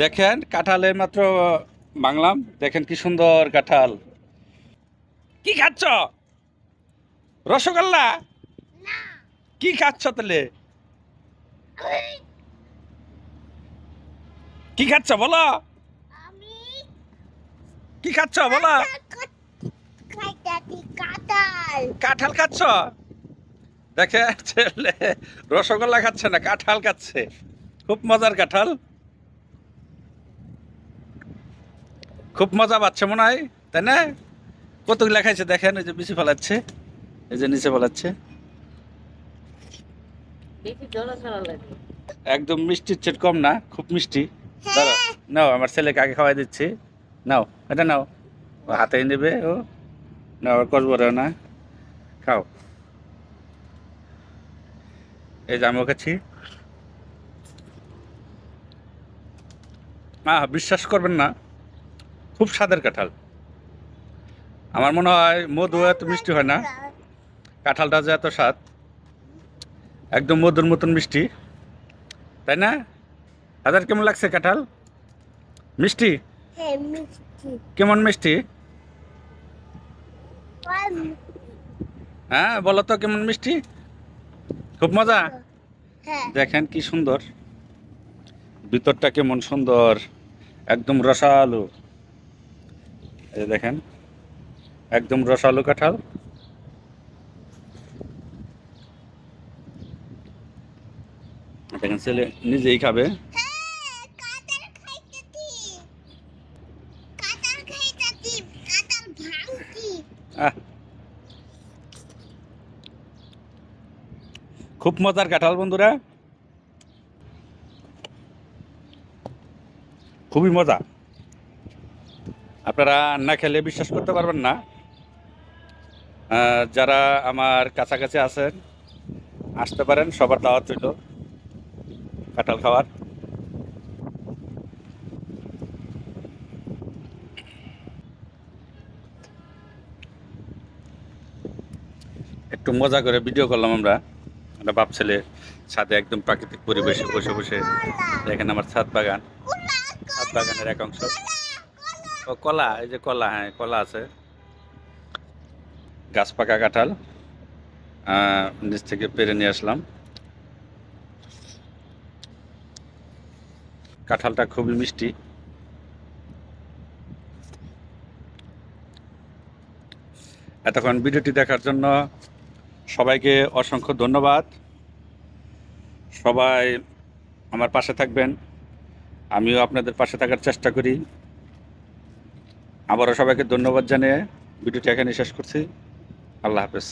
দেখেন কাঁঠালের মাত্র বাংলাম, দেখেন কি সুন্দর কাঁঠাল। কি খাচ্ছ? রসগোল্লা? কি খাচ্ছ তাহলে? কি খাচ্ছ বলো? আমি কি খাচ্ছ বলো? কাঁঠাল কাঁঠাল খাচ্ছ? দেখে ছেলে রসগোল্লা খাচ্ছে না, কাঁঠাল খাচ্ছে। খুব মজার কাঁঠাল, খুব মজা পাচ্ছে মনে হয়, তাই না? কতগুলা খাইছে দেখেন, ওই যে বেশি ফেলাচ্ছে, এই যে নিচে ফেলাচ্ছে। একদম মিষ্টির চেয়ে কম না, খুব মিষ্টি। ধরো, নাও, আমার ছেলেকে আগে খাওয়াই দিচ্ছি। নাও, এটা নাও, ও হাতেই নেবে, ও নাও, আর কষবো না, খাও। এই যে আমিও খাচ্ছি। বিশ্বাস করবেন না, খুব স্বাদের কাঁঠাল। আমার মনে হয় মধু এত মিষ্টি হয় না, কাঁঠালটা যে এত স্বাদ, একদম মধুর মতন মিষ্টি, তাই না? হাজার কেমন লাগছে কাঁঠাল? মিষ্টি? হ্যাঁ মিষ্টি কেমন মিষ্টি? হ্যাঁ বলো তো, কেমন মিষ্টি? খুব মজা। হ্যাঁ দেখেন কি সুন্দর, ভিতরটা কেমন সুন্দর, একদম রসালো। এই দেখেন, একদম রসালো কাঁঠাল। দেখেন ছেলে নিজেই খাবে। কাঁঠাল খাইতেছি কাঁঠাল খাইতেছি কাঁঠাল ভাঙছি আহ, খুব মজার কাঁঠাল বন্ধুরা, খুবই মজা। আপনারা না খেলে বিশ্বাস করতে পারবেন না। যারা আমার কাছাকাছি আছেন আসতে পারেন, সবার দাওয়াত রইল কাঁঠাল খাওয়ার। একটু মজা করে ভিডিও করলাম আমরা, আমরা বাপ ছেলে ছাদে একদম প্রাকৃতিক পরিবেশে বসে বসে। দেখেন আমার ছাদ বাগান, ছাদ বাগানের এক অংশ। ও কলা, এই যে কলা, হ্যাঁ কলা আছে, গাছ পাকা কাঁঠাল নিচ থেকে পেরে নিয়ে আসলাম। কাঁঠালটা খুবই মিষ্টি। এতক্ষণ ভিডিওটি দেখার জন্য সবাইকে অসংখ্য ধন্যবাদ। সবাই আমার পাশে থাকবেন, আমিও আপনাদের পাশে থাকার চেষ্টা করি। আবারও সবাইকে ধন্যবাদ জানিয়ে ভিডিওটি এখানে শেষ করছি। আল্লাহ হাফেজ।